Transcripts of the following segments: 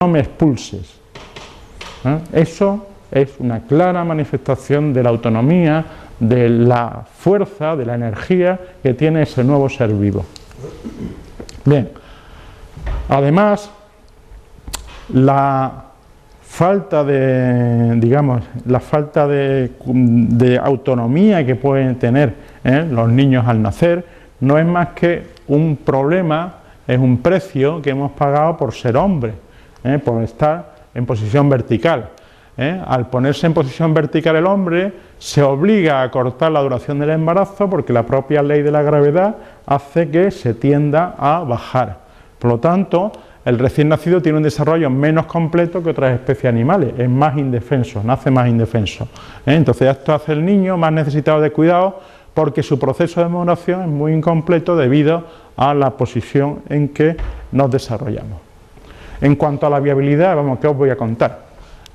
no me expulses. Eso es una clara manifestación de la autonomía, de la fuerza, de la energía que tiene ese nuevo ser vivo. Bien, además, la falta de, digamos, la falta de autonomía que pueden tener los niños al nacer no es más que un problema, es un precio que hemos pagado por ser hombres, por estar en posición vertical. Al ponerse en posición vertical el hombre se obliga a cortar la duración del embarazo porque la propia ley de la gravedad hace que se tienda a bajar. Por lo tanto, el recién nacido tiene un desarrollo menos completo que otras especies animales, es más indefenso, nace más indefenso. Entonces esto hace el niño más necesitado de cuidado porque su proceso de maduración es muy incompleto debido a la posición en que nos desarrollamos. En cuanto a la viabilidad, vamos, ¿qué os voy a contar?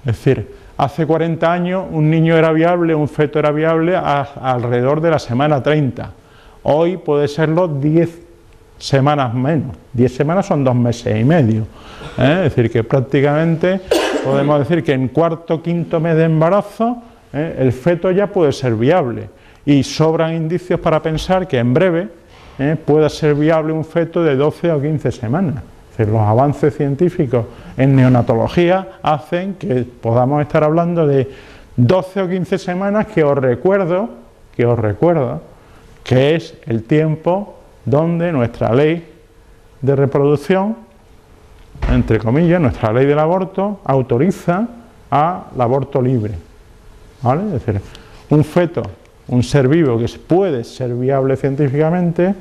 Es decir, hace 40 años un niño era viable, un feto era viable alrededor de la semana 30. Hoy puede serlo 10 semanas menos. 10 semanas son 2 meses y medio. Es decir, que prácticamente podemos decir que en cuarto, quinto mes de embarazo el feto ya puede ser viable. Y sobran indicios para pensar que en breve pueda ser viable un feto de 12 o 15 semanas. Es decir, los avances científicos en neonatología hacen que podamos estar hablando de 12 o 15 semanas que os recuerdo que es el tiempo donde nuestra ley de reproducción, entre comillas, nuestra ley del aborto, autoriza al aborto libre. ¿Vale? Es decir, un feto, un ser vivo que puede ser viable científicamente,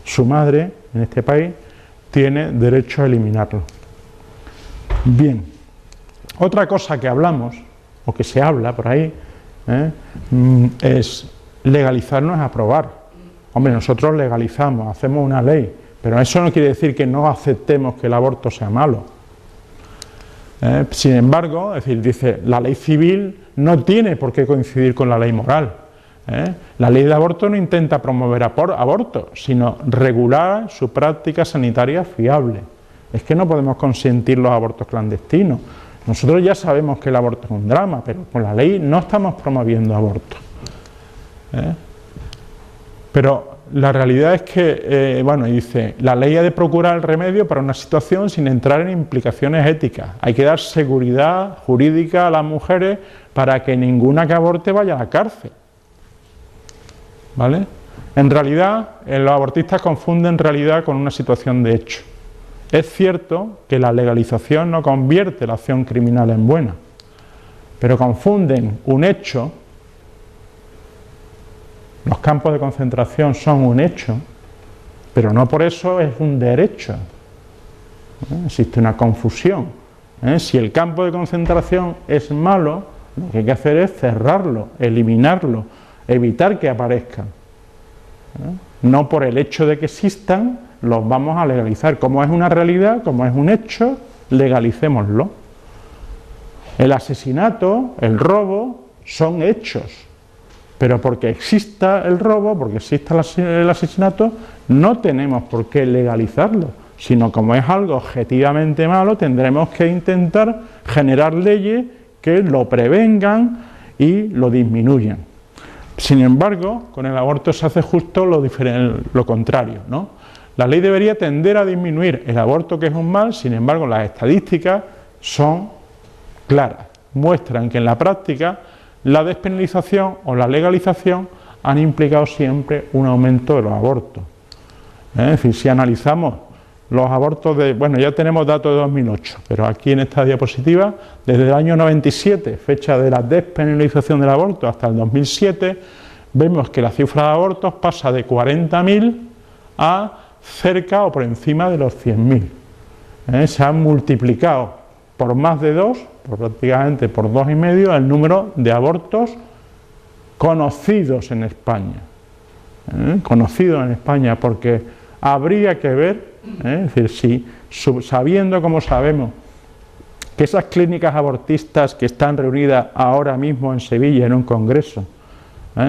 su madre, en este país, tiene derecho a eliminarlo. Bien, otra cosa que hablamos, o que se habla por ahí, es legalizar no es aprobar. Hombre, nosotros legalizamos, hacemos una ley, pero eso no quiere decir que no aceptemos que el aborto sea malo. Sin embargo, es decir, dice, la ley civil no tiene por qué coincidir con la ley moral. La ley de aborto no intenta promover aborto, sino regular su práctica sanitaria fiable. Es que no podemos consentir los abortos clandestinos. Nosotros ya sabemos que el aborto es un drama, pero con la ley no estamos promoviendo aborto. Pero la realidad es que, bueno, dice, la ley ha de procurar el remedio para una situación sin entrar en implicaciones éticas. Hay que dar seguridad jurídica a las mujeres para que ninguna que aborte vaya a la cárcel. ¿Vale? En realidad, los abortistas confunden realidad con una situación de hecho. Es cierto que la legalización no convierte la acción criminal en buena, pero confunden un hecho. Los campos de concentración son un hecho, pero no por eso es un derecho. Existe una confusión. Si el campo de concentración es malo, lo que hay que hacer es cerrarlo, eliminarlo, evitar que aparezcan. No por el hecho de que existan, los vamos a legalizar. Como es una realidad, como es un hecho, legalicémoslo. El asesinato, el robo, son hechos. Pero porque exista el robo, porque exista el asesinato, no tenemos por qué legalizarlo, sino como es algo objetivamente malo, tendremos que intentar generar leyes que lo prevengan y lo disminuyan. Sin embargo, con el aborto se hace justo lo contrario, ¿no? La ley debería tender a disminuir el aborto, que es un mal, sin embargo las estadísticas son claras, muestran que en la práctica la despenalización o la legalización han implicado siempre un aumento de los abortos. Es decir, si analizamos los abortos bueno, ya tenemos datos de 2008, pero aquí en esta diapositiva, desde el año 97, fecha de la despenalización del aborto, hasta el 2007, vemos que la cifra de abortos pasa de 40.000 a cerca o por encima de los 100.000. Se han multiplicado por más de 2, prácticamente por 2,5, el número de abortos conocidos en España. Conocidos en España, porque habría que ver, es decir, si sabiendo como sabemos que esas clínicas abortistas que están reunidas ahora mismo en Sevilla en un congreso,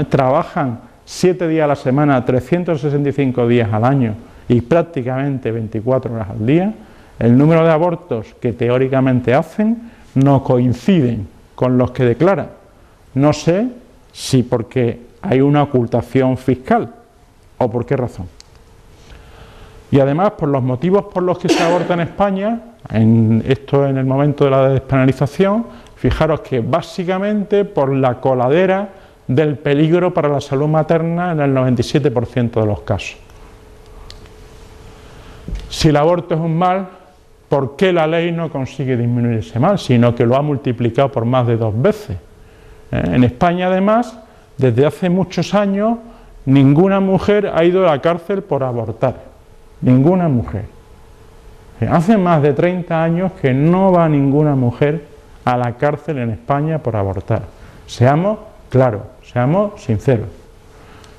trabajan 7 días a la semana, 365 días al año y prácticamente 24 horas al día, el número de abortos que teóricamente hacen no coinciden con los que declaran. No sé si porque hay una ocultación fiscal o por qué razón. Y además, por los motivos por los que se aborta en España, esto en el momento de la despenalización, fijaros que básicamente por la coladera del peligro para la salud materna en el 97% de los casos. Si el aborto es un mal, ¿por qué la ley no consigue disminuir ese mal, sino que lo ha multiplicado por más de 2 veces? En España, además, desde hace muchos años, ninguna mujer ha ido a la cárcel por abortar. Ninguna mujer. Hace más de 30 años que no va ninguna mujer a la cárcel en España por abortar. Seamos claros, seamos sinceros.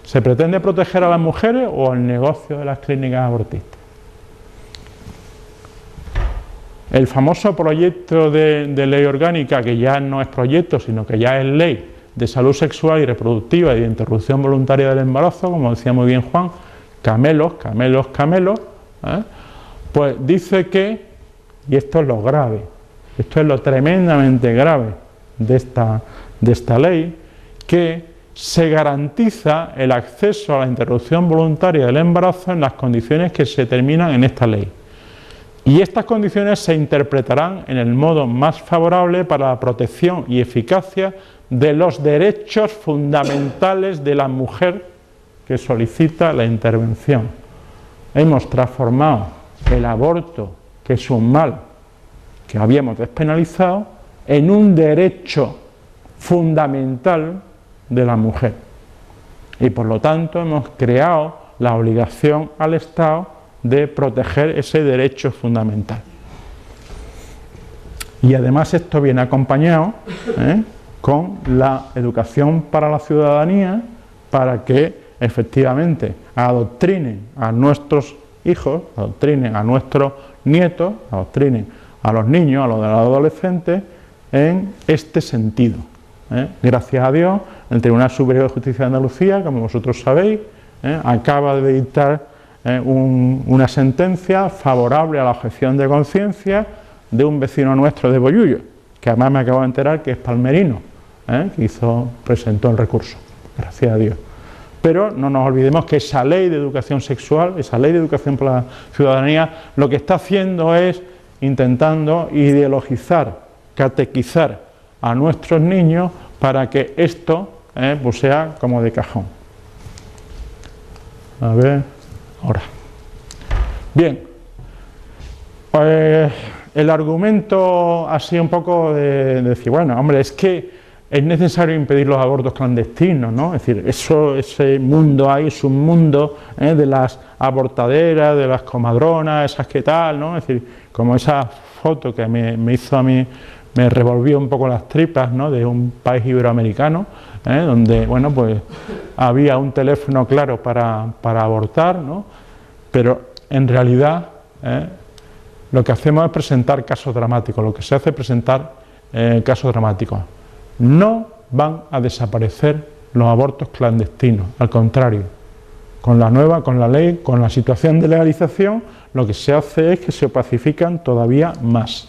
¿Se pretende proteger a las mujeres o al negocio de las clínicas abortistas? El famoso proyecto de ley orgánica, que ya no es proyecto, sino que ya es ley de salud sexual y reproductiva y de interrupción voluntaria del embarazo, como decía muy bien Juan, camelos, pues dice que, y esto es lo grave, esto es lo tremendamente grave de esta ley, que se garantiza el acceso a la interrupción voluntaria del embarazo en las condiciones que se determinan en esta ley. Y estas condiciones se interpretarán en el modo más favorable para la protección y eficacia de los derechos fundamentales de la mujer que solicita la intervención. Hemos transformado el aborto, que es un mal que habíamos despenalizado, en un derecho fundamental de la mujer. Y por lo tanto hemos creado la obligación al Estado de proteger ese derecho fundamental. Y además esto viene acompañado con la educación para la ciudadanía, para que efectivamente adoctrinen a nuestros hijos, adoctrinen a nuestros nietos, adoctrinen a los niños, a los adolescentes en este sentido. Gracias a Dios, el Tribunal Superior de Justicia de Andalucía, como vosotros sabéis, acaba de dictar una sentencia favorable a la objeción de conciencia de un vecino nuestro de Bollullo, que además me acabo de enterar que es palmerino, que presentó el recurso, gracias a Dios. Pero no nos olvidemos que esa ley de educación sexual, esa ley de educación para la ciudadanía, lo que está haciendo es intentando ideologizar, catequizar a nuestros niños para que esto pues sea como de cajón. A ver, ahora. Bien, pues el argumento así un poco de decir, bueno, hombre, es que es necesario impedir los abortos clandestinos, ¿no? Es decir, ese mundo ahí es un mundo de las abortaderas, de las comadronas, esas que tal, ¿no? Es decir, como esa foto que me hizo a mí, me revolvió un poco las tripas, ¿no? De un país iberoamericano, donde, bueno, pues había un teléfono claro para abortar, ¿no? Pero en realidad lo que hacemos es presentar casos dramáticos, lo que se hace es presentar casos dramáticos. No van a desaparecer los abortos clandestinos, al contrario, con la ley, con la situación de legalización, lo que se hace es que se opacifican todavía más.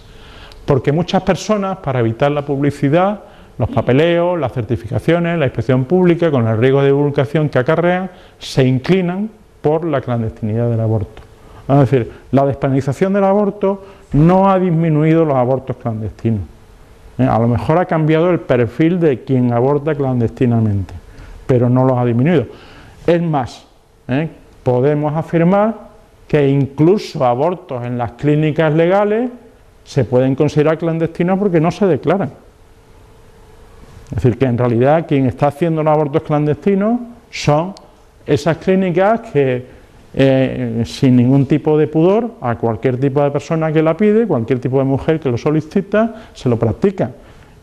Porque muchas personas, para evitar la publicidad, los papeleos, las certificaciones, la inspección pública, con el riesgo de divulgación que acarrean, se inclinan por la clandestinidad del aborto. Es decir, la despenalización del aborto no ha disminuido los abortos clandestinos. A lo mejor ha cambiado el perfil de quien aborta clandestinamente, pero no los ha disminuido. Es más, podemos afirmar que incluso abortos en las clínicas legales se pueden considerar clandestinos porque no se declaran. Es decir, que en realidad quien está haciendo los abortos clandestinos son esas clínicas que sin ningún tipo de pudor, a cualquier tipo de persona que la pide, cualquier tipo de mujer que lo solicita, se lo practica.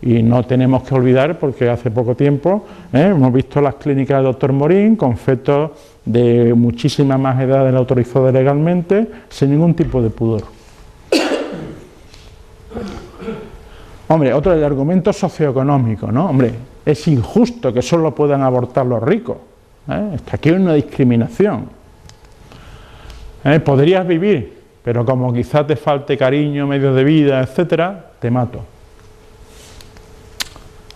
Y no tenemos que olvidar, porque hace poco tiempo hemos visto las clínicas del doctor Morín con fetos de muchísima más edad de la autorizada legalmente, sin ningún tipo de pudor. Hombre, otro del argumento socioeconómico, ¿no? Hombre, es injusto que solo puedan abortar los ricos. Es que aquí hay una discriminación. Podrías vivir pero como quizás te falte cariño, medios de vida, etcétera, te mato.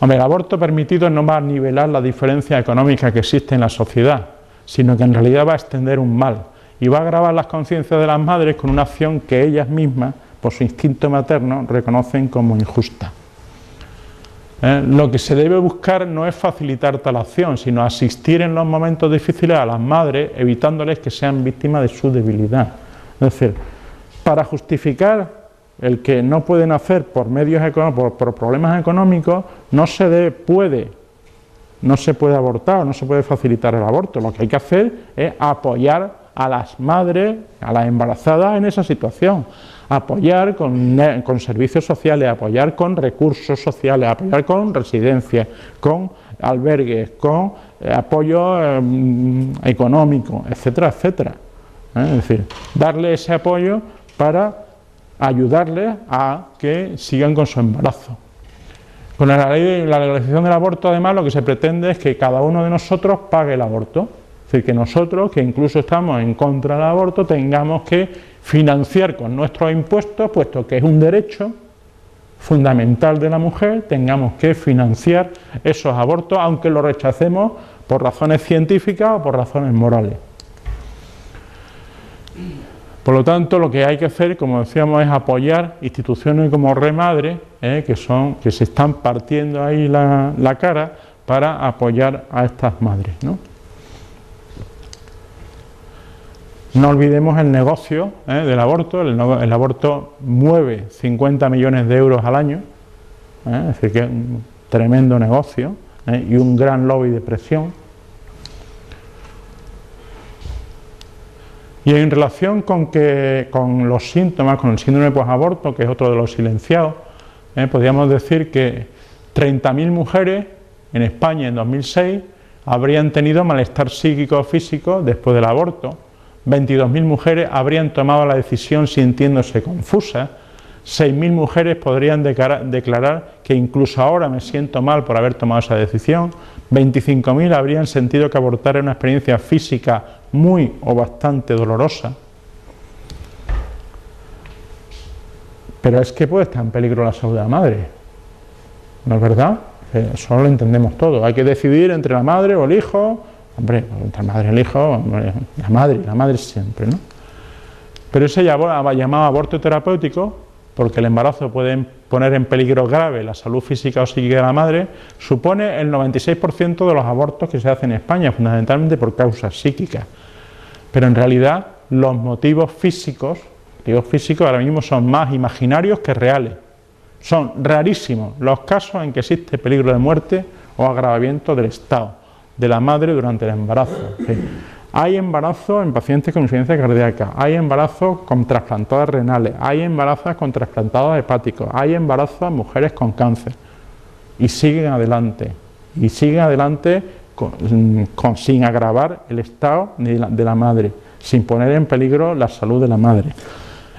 Hombre, el aborto permitido no va a nivelar la diferencia económica que existe en la sociedad, sino que en realidad va a extender un mal y va a agravar las conciencias de las madres con una acción que ellas mismas, por su instinto materno, reconocen como injusta. Lo que se debe buscar no es facilitar tal acción, sino asistir en los momentos difíciles a las madres, evitándoles que sean víctimas de su debilidad. Es decir, para justificar el que no pueden hacer por medios por problemas económicos, no se puede abortar, no se puede facilitar el aborto. Lo que hay que hacer es apoyar a las madres, a las embarazadas en esa situación, apoyar con servicios sociales, apoyar con recursos sociales, apoyar con residencias, con albergues, con apoyo económico, etcétera, etcétera. Es decir, darle ese apoyo para ayudarles a que sigan con su embarazo. Con la legalización del aborto, además, lo que se pretende es que cada uno de nosotros pague el aborto. Es decir, que nosotros, que incluso estamos en contra del aborto, tengamos que financiar con nuestros impuestos, puesto que es un derecho fundamental de la mujer, tengamos que financiar esos abortos, aunque lo rechacemos por razones científicas o por razones morales. Por lo tanto, lo que hay que hacer, como decíamos, es apoyar instituciones como Remadre, que se están partiendo ahí la cara para apoyar a estas madres, ¿no? No olvidemos el negocio del aborto. El aborto mueve 50 millones de euros al año, es decir, que es un tremendo negocio y un gran lobby de presión. Y en relación con los síntomas, con el síndrome posaborto, que es otro de los silenciados, podríamos decir que 30.000 mujeres en España en 2006 habrían tenido malestar psíquico o físico después del aborto. 22.000 mujeres habrían tomado la decisión sintiéndose confusas. 6.000 mujeres podrían declarar que incluso ahora me siento mal por haber tomado esa decisión. 25.000 habrían sentido que abortar era una experiencia física muy o bastante dolorosa. Pero es que puede estar en peligro la salud de la madre, ¿no es verdad? Eso lo entendemos todo. Hay que decidir entre la madre o el hijo. Hombre, entre la madre y el hijo, hombre, la madre siempre, ¿no? Pero ese llamado aborto terapéutico, porque el embarazo puede poner en peligro grave la salud física o psíquica de la madre, supone el 96% de los abortos que se hacen en España, fundamentalmente por causas psíquicas. Pero en realidad los motivos físicos ahora mismo son más imaginarios que reales. Son rarísimos los casos en que existe peligro de muerte o agravamiento del estado de la madre durante el embarazo. ¿Sí? Hay embarazo en pacientes con insuficiencia cardíaca, hay embarazo con trasplantadas renales, hay embarazos con trasplantados hepáticos, hay embarazos en mujeres con cáncer. Y siguen adelante sin agravar el estado de la madre, sin poner en peligro la salud de la madre.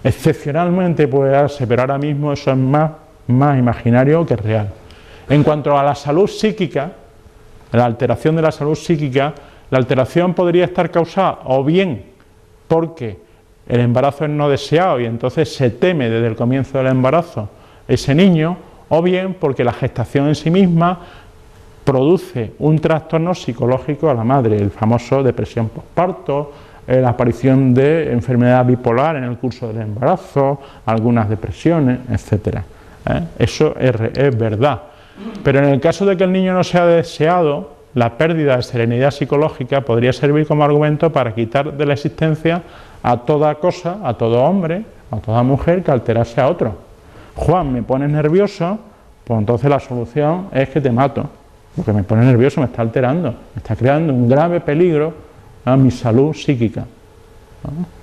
Excepcionalmente puede darse, pero ahora mismo eso es más imaginario que real. En cuanto a la salud psíquica, la alteración de la salud psíquica, la alteración podría estar causada o bien porque el embarazo es no deseado y entonces se teme desde el comienzo del embarazo ese niño, o bien porque la gestación en sí misma produce un trastorno psicológico a la madre, el famoso depresión posparto, la aparición de enfermedad bipolar en el curso del embarazo, algunas depresiones, etcétera. Eso es verdad. Pero en el caso de que el niño no sea deseado, la pérdida de serenidad psicológica podría servir como argumento para quitar de la existencia a toda cosa, a todo hombre, a toda mujer que alterase a otro. Juan, me pones nervioso, pues entonces la solución es que te mato, porque me pone nervioso, me está alterando, me está creando un grave peligro a mi salud psíquica, ¿no?